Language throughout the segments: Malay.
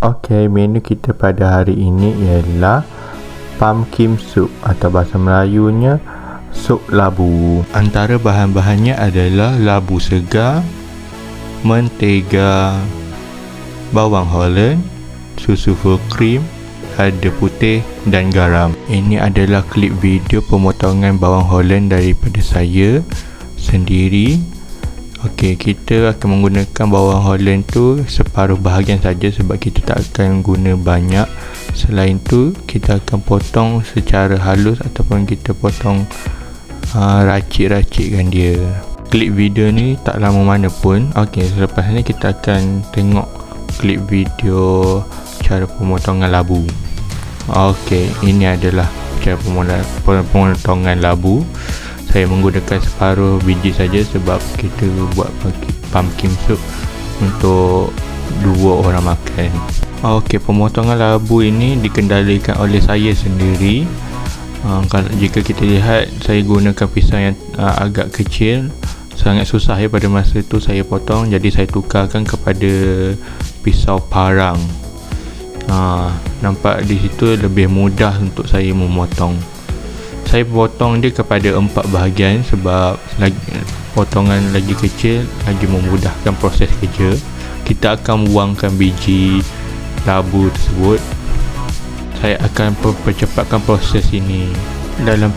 Okey, menu kita pada hari ini ialah pumpkin soup atau bahasa Melayunya sup labu. Antara bahan-bahannya adalah labu segar, mentega, bawang Holland, susu full cream, ada putih dan garam. Ini adalah klip video pemotongan bawang Holland daripada saya sendiri. Okey, kita akan menggunakan bawang Holland tu separuh bahagian saja sebab kita tak akan guna banyak. Selain tu, kita akan potong secara halus ataupun kita potong racik-racikkan dia. Klip video ni tak lama mana pun. Okey, selepas ni kita akan tengok klip video cara pemotongan labu. Okey, ini adalah cara pemotongan labu. Saya menggunakan separuh biji saja sebab kita buat pumpkin soup untuk 2 orang makan. Okey, pemotongan labu ini dikendalikan oleh saya sendiri. Kalau jika kita lihat, saya gunakan pisau yang agak kecil. Sangat susah pada masa itu saya potong, jadi saya tukarkan kepada pisau parang. Nampak di situ lebih mudah untuk saya memotong. Saya potong dia kepada 4 bahagian sebab potongan lagi kecil lagi memudahkan proses kerja. Kita akan buangkan biji labu tersebut. Saya akan percepatkan proses ini.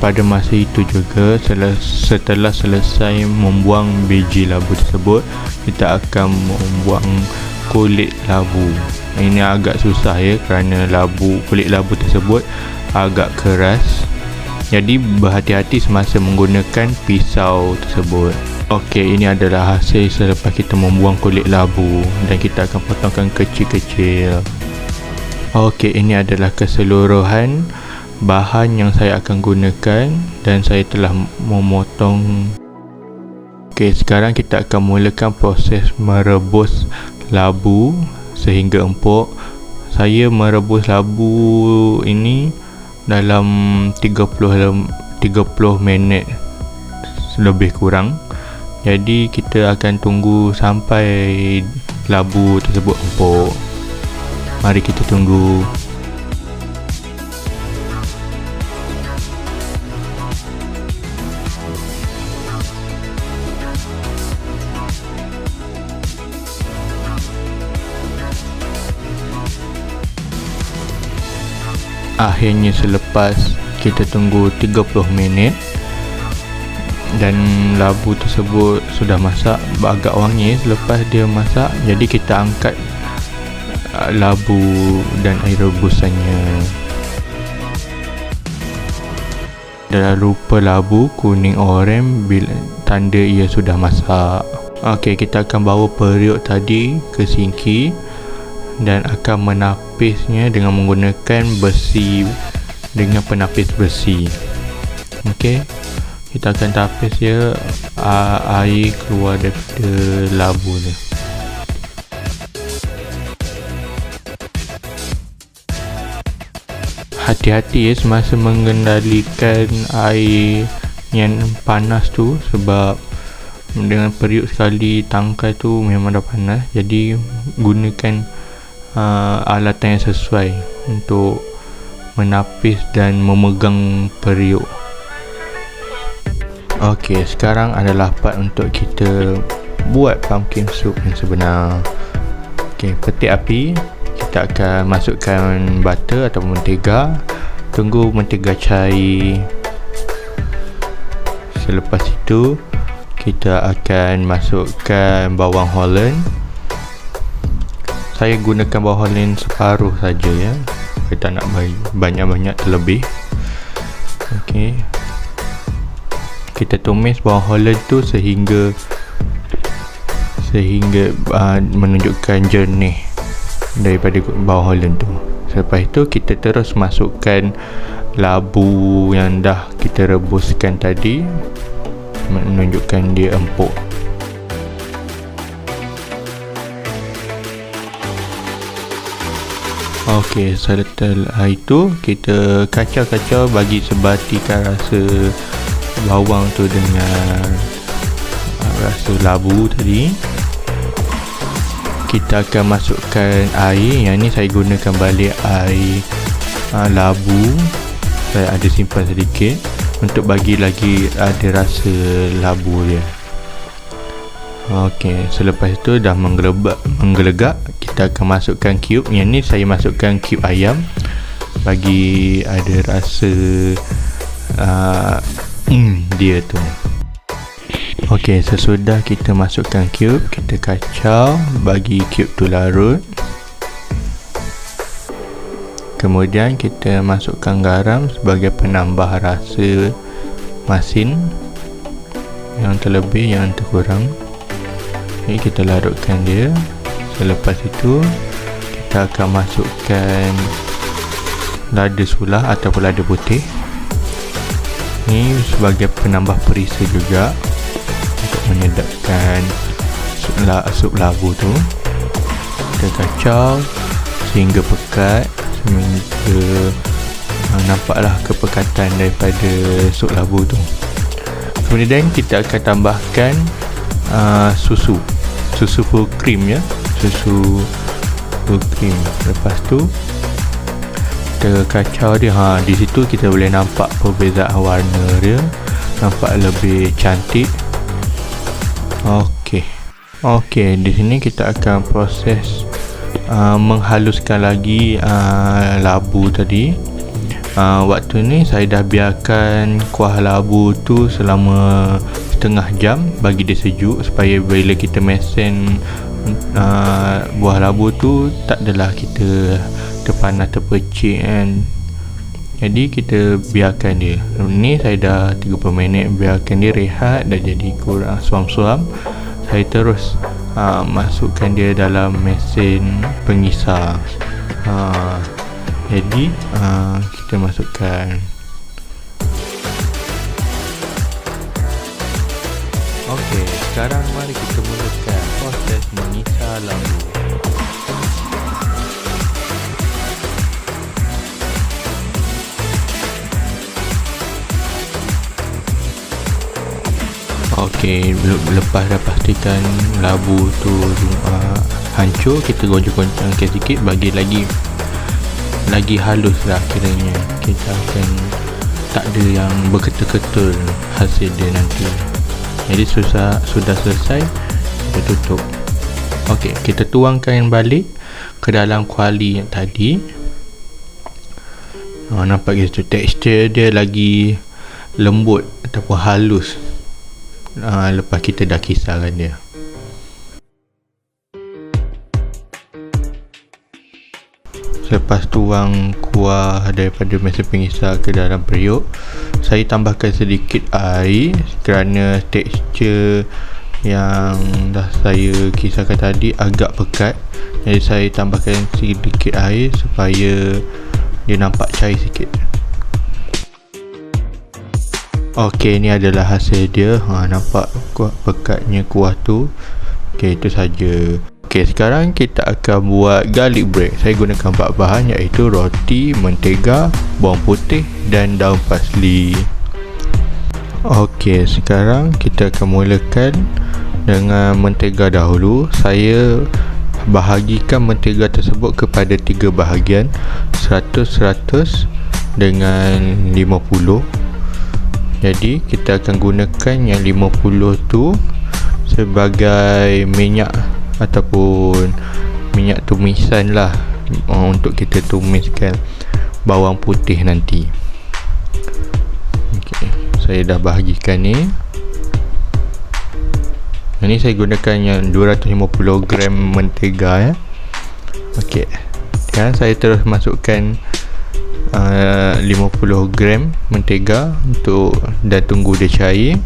Pada masa itu juga, setelah selesai membuang biji labu tersebut, kita akan membuang kulit labu. Ini agak susah kerana kulit labu tersebut agak keras. Jadi berhati-hati semasa menggunakan pisau tersebut. Okey, ini adalah hasil selepas kita membuang kulit labu dan kita akan potongkan kecil-kecil. Okey, ini adalah keseluruhan bahan yang saya akan gunakan dan saya telah memotong. Okey, sekarang kita akan mulakan proses merebus labu sehingga empuk. Saya merebus labu ini dalam 30 minit lebih kurang. Jadi kita akan tunggu sampai labu tersebut empuk. Mari kita tunggu. Akhirnya selepas kita tunggu 30 minit dan labu tersebut sudah masak, agak wangi selepas dia masak. Jadi kita angkat labu dan air rebusannya. Dalam rupa labu kuning oranye bila tanda ia sudah masak. Okey, kita akan bawa periuk tadi ke sinki dan akan menapisnya dengan menggunakan besi, dengan penapis besi. Okey, kita akan tapis dia, air keluar daripada labu ni. Hati-hati semasa mengendalikan air yang panas tu sebab dengan periuk sekali tangkai tu memang dah panas. Jadi gunakan alatan yang sesuai untuk menapis dan memegang periuk. Okey, sekarang adalah part untuk kita buat pumpkin soup yang sebenar. Okey, petik api. Kita akan masukkan butter atau mentega. Tunggu mentega cair. Selepas itu kita akan masukkan bawang Holland. Saya gunakan bawang Holland separuh saja saya tak nak banyak-banyak terlebih. Okey, kita tumis bawang Holland tu sehingga menunjukkan jernih daripada bawang Holland tu. Selepas itu kita terus masukkan labu yang dah kita rebuskan tadi, menunjukkan dia empuk. Okey, setelah itu kita kacau-kacau bagi sebatikan rasa bawang tu dengan rasa labu tadi. kita akan masukkan air. Yang ni saya gunakan balik air labu. Saya ada simpan sedikit untuk bagi lagi ada rasa labu dia. Okey, selepas itu dah menggelegak, kita akan masukkan cube. Yang ni saya masukkan cube ayam bagi ada rasa dia tu. Okey, sesudah kita masukkan cube, kita kacau bagi cube tu larut. Kemudian kita masukkan garam sebagai penambah rasa masin yang terlebih, yang terkurang. Jadi kita larutkan dia. Selepas itu kita akan masukkan lada sulah ataupun lada putih. Ini sebagai penambah perisa juga untuk menyedapkan sup labu tu. Kita kacau sehingga pekat, sehingga nampaklah kepekatan daripada sup labu tu. Kemudian kita akan tambahkan susu full cream ya, susu full cream. Lepas tu kita kacau dia. Di situ kita boleh nampak perbezaan warna dia, nampak lebih cantik. Okey, di sini kita akan proses menghaluskan lagi labu tadi. Waktu ni saya dah biarkan kuah labu tu selama setengah jam bagi dia sejuk, supaya bila kita mesin buah labu tu tak adalah kita terpanas terpercik kan. Jadi kita biarkan dia. Ni saya dah 30 minit biarkan dia rehat, dah jadi kurang suam-suam. Saya terus masukkan dia dalam mesin pengisar. Jadi kita masukkan. Okey, sekarang mari kita mulakan proses mengisar labu. Okey, lepas dah pastikan labu tu hancur, kita goncang-goncangkan sikit bagi lagi halus lah kiranya. Kita akan tak ada yang berketul-ketul hasil dia nanti. Jadi sudah selesai, kita tutup. Okey, kita tuangkan balik ke dalam kuali yang tadi. Nampak gitu, tekstur dia lagi lembut ataupun halus lepas kita dah kisarkan dia. Selepas tuang kuah daripada mesin pengisar ke dalam periuk, saya tambahkan sedikit air kerana tekstur yang dah saya kisarkan tadi agak pekat. Jadi saya tambahkan sedikit air supaya dia nampak cair sikit. Okey, ini adalah hasil dia. Nampak pekatnya kuah tu. Okey, itu saja. Okey, sekarang kita akan buat garlic bread. Saya gunakan 4 bahan, iaitu roti, mentega, bawang putih dan daun parsley. Okey, sekarang kita akan mulakan dengan mentega dahulu. Saya bahagikan mentega tersebut kepada 3 bahagian, 100 dengan 50. Jadi kita akan gunakan yang 50 tu sebagai minyak ataupun minyak tumisan lah, untuk kita tumiskan bawang putih nanti. Okay, saya dah bahagikan ni. Ini saya gunakan yang 250 gram mentega ya. Okey, sekarang saya terus masukkan 50 gram mentega dan tunggu dia cair.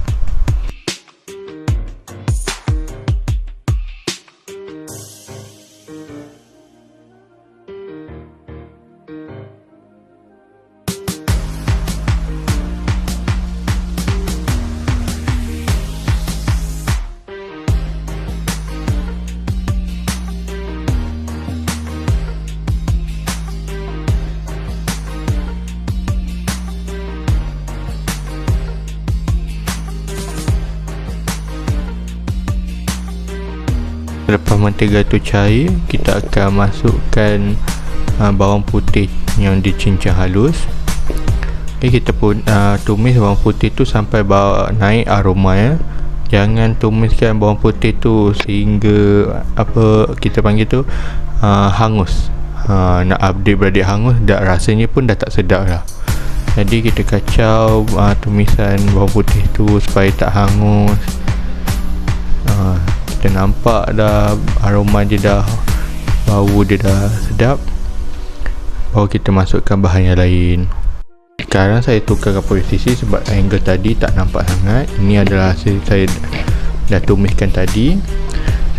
Selepas mentega tu cair, kita akan masukkan bawang putih yang dicincang halus. Kita pun tumis bawang putih tu sampai naik aroma ya. Jangan tumiskan bawang putih tu sehingga apa kita panggil tu hangus. Nak update beradik hangus, dah rasanya pun dah tak sedap lah. Jadi kita kacau tumisan bawang putih tu supaya tak hangus. Kita nampak dah aroma dia dah, bau dia dah sedap. Baru kita masukkan bahan yang lain. Sekarang saya tukarkan posisi sebab angle tadi tak nampak sangat. Ini adalah hasil saya dah tumiskan tadi.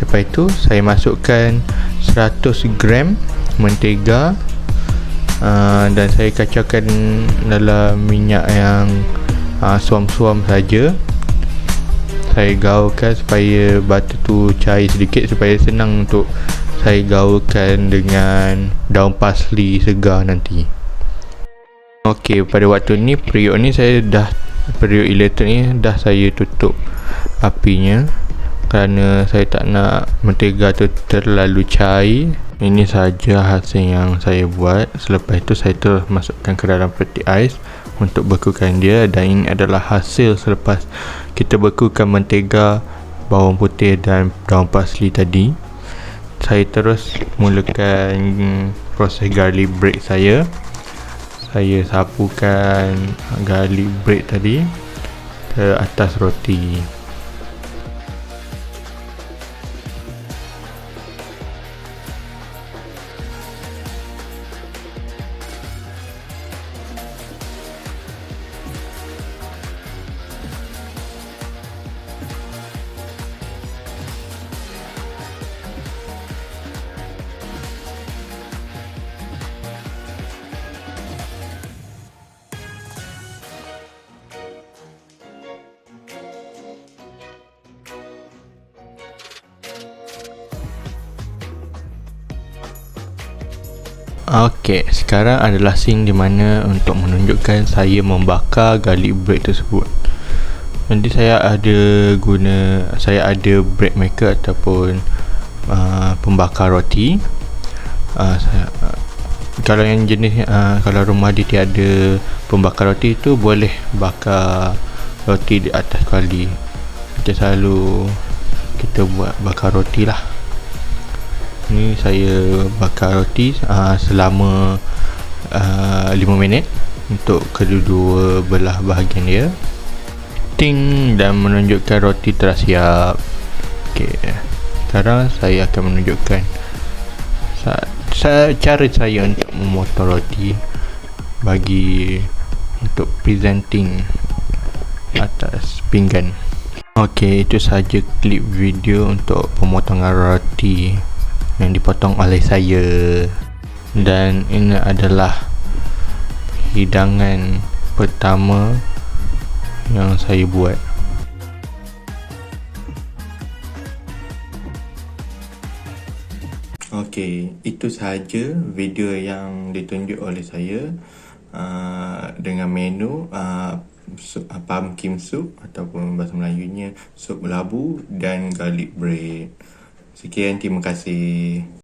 Lepas itu saya masukkan 100 gram mentega, dan saya kacaukan dalam minyak yang suam-suam saja. Saya gaulkan supaya butter tu cair sedikit, supaya senang untuk saya gaulkan dengan daun parsley segar nanti. Okey, pada waktu ni periuk elektrik ni dah saya tutup apinya kerana saya tak nak mentega tu terlalu cair. Ini saja hasil yang saya buat. Selepas itu saya terus masukkan ke dalam peti ais untuk bekukan dia, dan ini adalah hasil selepas kita bekukan mentega, bawang putih dan daun parsley tadi. Saya terus mulakan proses garlic bread saya. Saya sapukan garlic bread tadi ke atas roti. Okey, sekarang adalah scene di mana untuk menunjukkan saya membakar garlic bread tersebut. Nanti saya ada bread maker ataupun pembakar roti. Kalau yang jenis kalau rumah dia tiada pembakar roti, tu boleh bakar roti di atas kuali. Macam selalu kita buat bakar roti lah. Ni saya bakar roti selama 5 minit untuk kedua-dua belah bahagian dia. Ting, dan menunjukkan roti telah siap. Okey, sekarang saya akan menunjukkan cara saya untuk memotong roti bagi untuk presenting atas pinggan. Okey, itu saja klip video untuk pemotongan roti yang dipotong oleh saya, dan ini adalah hidangan pertama yang saya buat. Okey, itu sahaja video yang ditunjuk oleh saya dengan menu pumpkin soup ataupun bahasa Melayunya sup labu dan garlic bread. Sekian, terima kasih.